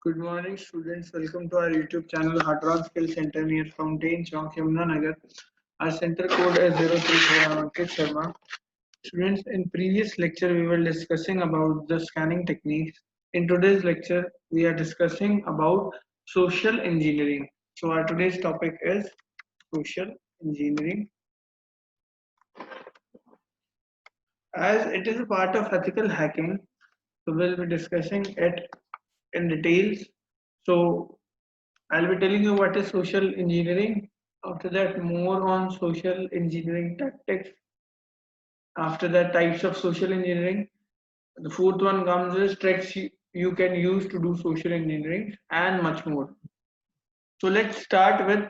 Good morning, students. Welcome to our YouTube channel, Hardrock Skill Center near Fountain Chowk, Yamunanagar. Our center code is 034. I'm Ankit Sharma. Students, in previous lecture, we were discussing about the scanning techniques. In today's lecture, we are discussing about social engineering. So, our today's topic is social engineering. As it is a part of ethical hacking, so we'll be discussing it in details. So, I'll be telling you what is social engineering. After that, more on social engineering tactics. After that, types of social engineering. The fourth one comes is tricks you can use to do social engineering and much more. So let's start with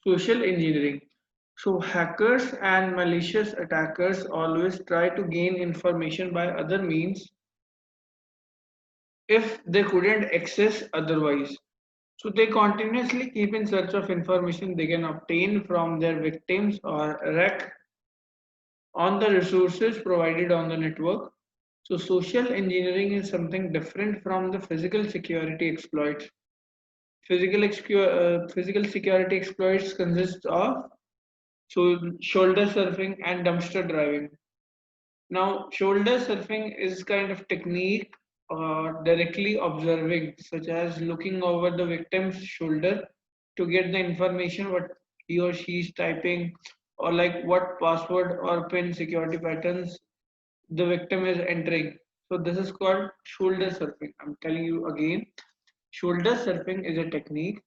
social engineering. So hackers and malicious attackers always try to gain information by other means if they couldn't access otherwise. So they continuously keep in search of information they can obtain from their victims or wreck on the resources provided on the network. So social engineering is something different from the physical security exploits. Physical security exploits consist of shoulder surfing and dumpster driving. Now, shoulder surfing is kind of technique directly observing, such as looking over the victim's shoulder to get the information what he or she is typing, or like what password or pin security patterns the victim is entering. So this is called shoulder surfing. I'm telling you again, shoulder surfing is a technique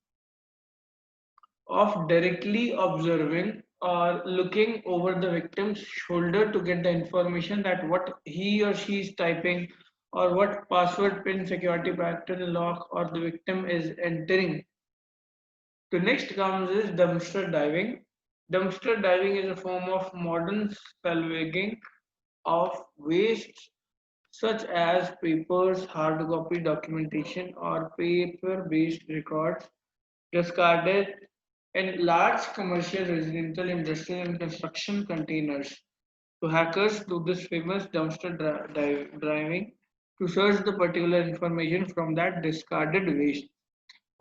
of directly observing or looking over the victim's shoulder to get the information that what he or she is typing or what password pin security pattern lock or the victim is entering. The next comes is dumpster diving. Dumpster diving is a form of modern salvaging of waste such as papers, hard copy documentation, or paper based records discarded in large commercial, residential, industrial, and construction containers. So hackers do this famous dumpster driving to search the particular information from that discarded waste.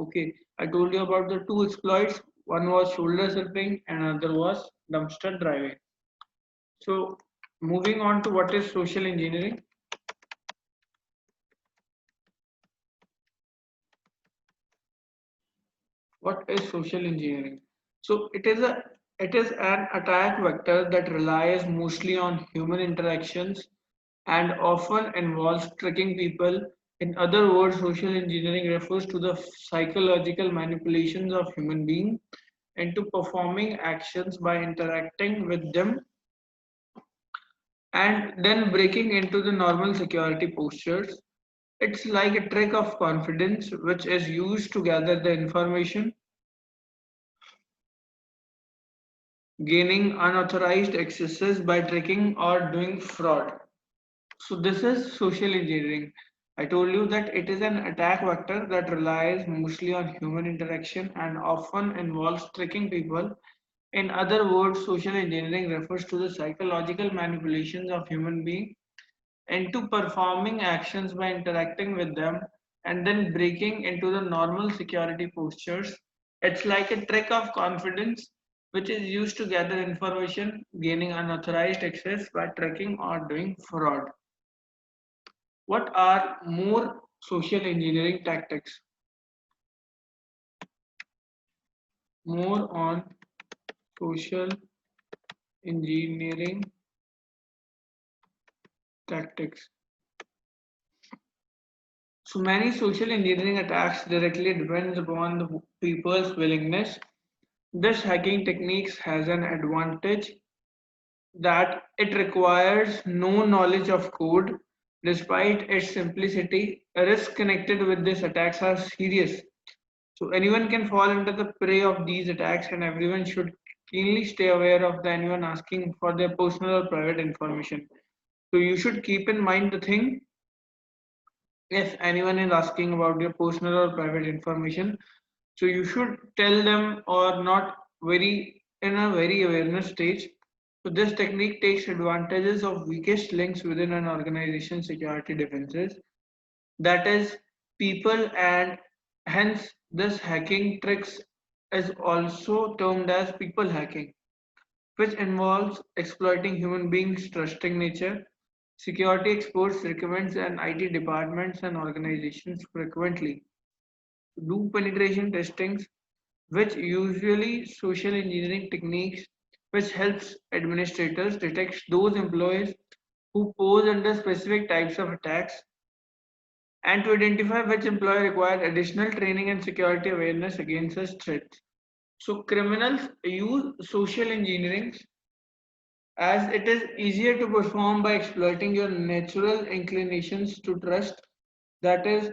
Okay, I told you about the two exploits. One was shoulder surfing and another was dumpster driving. So moving on to what is social engineering. What is social engineering? So it is an attack vector that relies mostly on human interactions and often involves tricking people. In other words, social engineering refers to the psychological manipulations of human beings into performing actions by interacting with them and then breaking into the normal security postures. It's like a trick of confidence which is used to gather the information, gaining unauthorized accesses by tricking or doing fraud. So this is social engineering. I told you that it is an attack vector that relies mostly on human interaction and often involves tricking people. In other words, social engineering refers to the psychological manipulations of human beings into performing actions by interacting with them and then breaking into the normal security postures. It's like a trick of confidence which is used to gather information, gaining unauthorized access by tracking or doing fraud. What are more social engineering tactics? More on social engineering tactics. So many social engineering attacks directly depends upon the people's willingness. This hacking techniques has an advantage that it requires no knowledge of code. Despite its simplicity, risks connected with these attacks are serious. So anyone can fall into the prey of these attacks, and everyone should keenly stay aware of the anyone asking for their personal or private information. So you should keep in mind the thing if anyone is asking about your personal or private information. So you should tell them or not very in a very awareness stage. So this technique takes advantages of weakest links within an organization's security defenses. That is people, and hence this hacking tricks is also termed as people hacking, which involves exploiting human beings' trusting nature. Security experts recommends and IT departments and organizations frequently do penetration testings, which usually social engineering techniques, which helps administrators detect those employees who pose under specific types of attacks and to identify which employee require additional training and security awareness against such threats. So criminals use social engineering as it is easier to perform by exploiting your natural inclinations to trust, that is,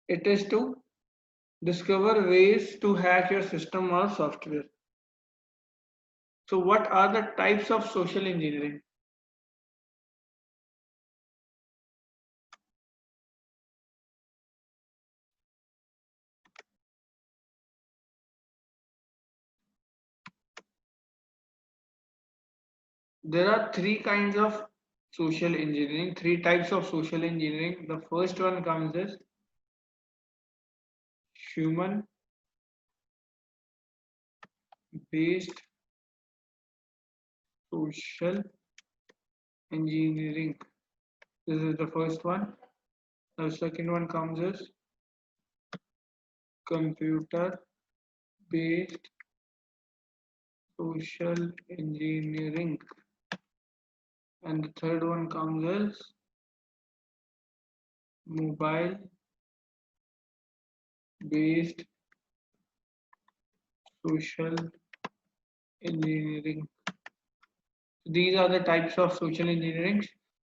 it is to discover ways to hack your system or software. So what are the types of social engineering? There are three kinds of social engineering, three types of social engineering. The first one comes as human based social engineering. This is the first one. The second one comes as computer based social engineering. And the third one comes as mobile based social engineering. These are the types of social engineering.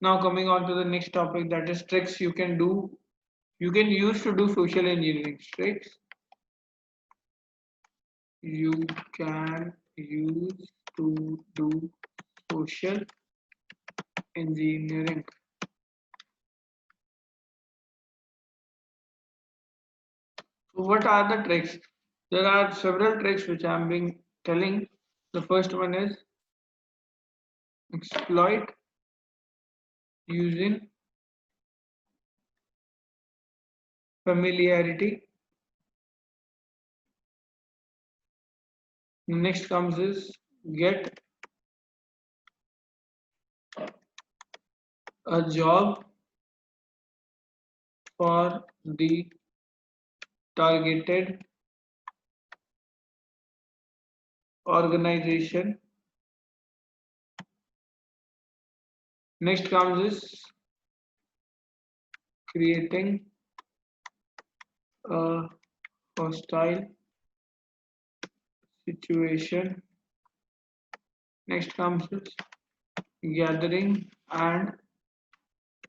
Now coming on to the next topic, that is tricks you can use to do social engineering. Tricks you can use to do social engineering. So what are the tricks? There are several tricks which I am being telling. The first one is exploit using familiarity. Next comes is get a job for the targeted organization. Next comes is creating a hostile situation. Next comes is gathering and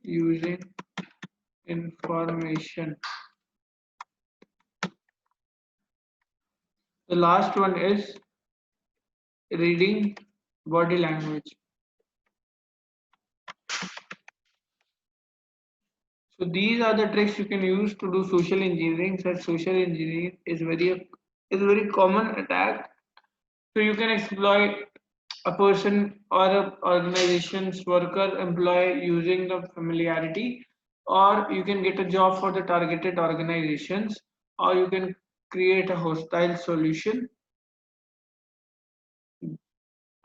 using information. The last one is reading body language. So these are the tricks you can use to do social engineering. Such social engineering is very common attack. So you can exploit a person or a organization's worker employee using the familiarity, or you can get a job for the targeted organizations, or you can create a hostile solution,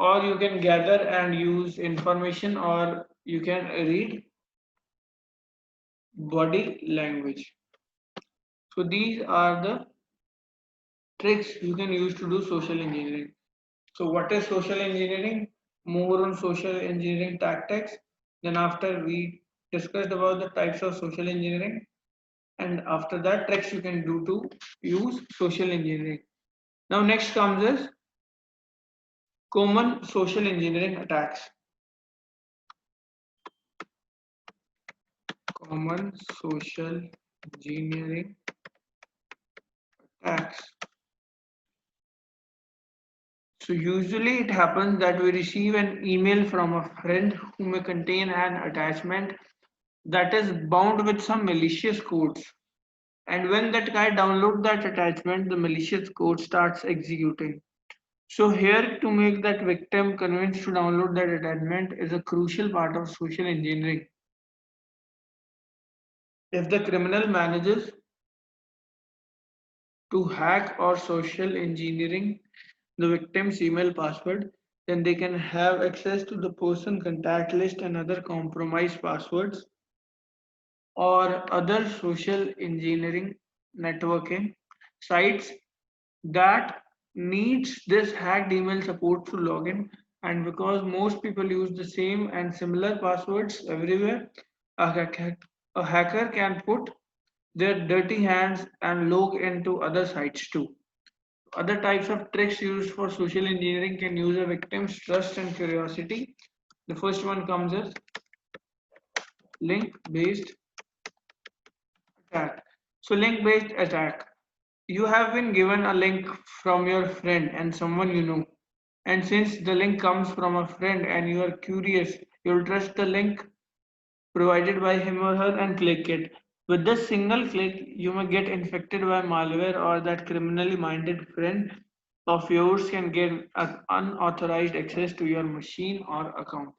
or you can gather and use information, or you can read body language. So these are the tricks you can use to do social engineering. So what is social engineering? More on social engineering tactics. Then after we discussed about the types of social engineering, and after that tricks you can do to use social engineering. Now next comes is common social engineering attacks. Common social engineering attacks. So usually it happens that we receive an email from a friend who may contain an attachment that is bound with some malicious codes. And when that guy downloads that attachment, the malicious code starts executing. So here to make that victim convinced to download that attachment is a crucial part of social engineering. If the criminal manages to hack or social engineering the victim's email password, then they can have access to the person contact list and other compromised passwords or other social engineering networking sites that needs this hacked email support to log in. And because most people use the same and similar passwords everywhere, a hacker can put their dirty hands and log into other sites too. Other types of tricks used for social engineering can use a victim's trust and curiosity. The first one comes as link based attack. So, link based attack. You have been given a link from your friend and someone you know. And since the link comes from a friend and you are curious, you'll trust the link provided by him or her and click it. With this single click, you may get infected by malware, or that criminally minded friend of yours can get unauthorized access to your machine or account.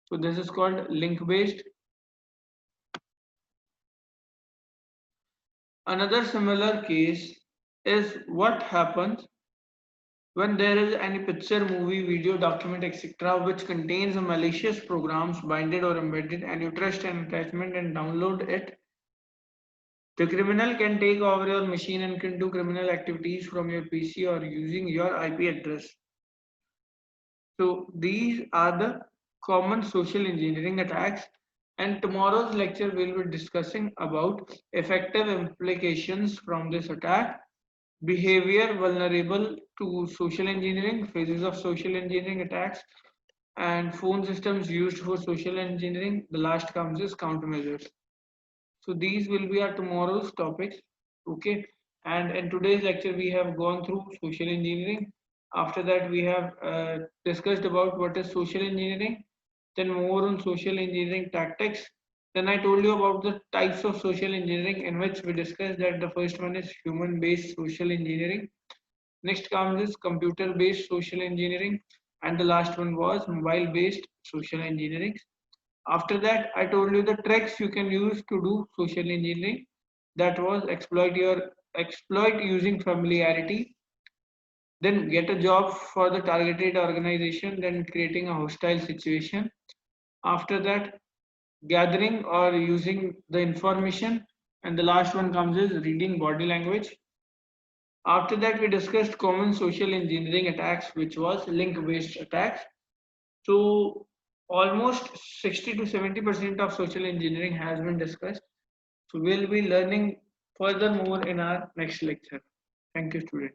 So, this is called link based. Another similar case is what happens when there is any picture, movie, video, document, etc., which contains a malicious programs binded or embedded, and you trust an attachment and download it. The criminal can take over your machine and can do criminal activities from your PC or using your IP address. So these are the common social engineering attacks. And tomorrow's lecture we'll be discussing about effective implications from this attack, behavior vulnerable to social engineering, phases of social engineering attacks, and phone systems used for social engineering. The last comes is countermeasures. So these will be our tomorrow's topics. Okay. And in today's lecture, we have gone through social engineering. After that, we have discussed about what is social engineering, then more on social engineering tactics. Then I told you about the types of social engineering, in which we discussed that the first one is human-based social engineering. Next comes is computer-based social engineering, and the last one was mobile-based social engineering. After that, I told you the tricks you can use to do social engineering. That was exploit using familiarity, then get a job for the targeted organization, then creating a hostile situation. After that, gathering or using the information, and the last one comes is reading body language. After that, we discussed common social engineering attacks, which was link-based attacks. So almost 60 to 70% of social engineering has been discussed. So we'll be learning furthermore in our next lecture. Thank you, student.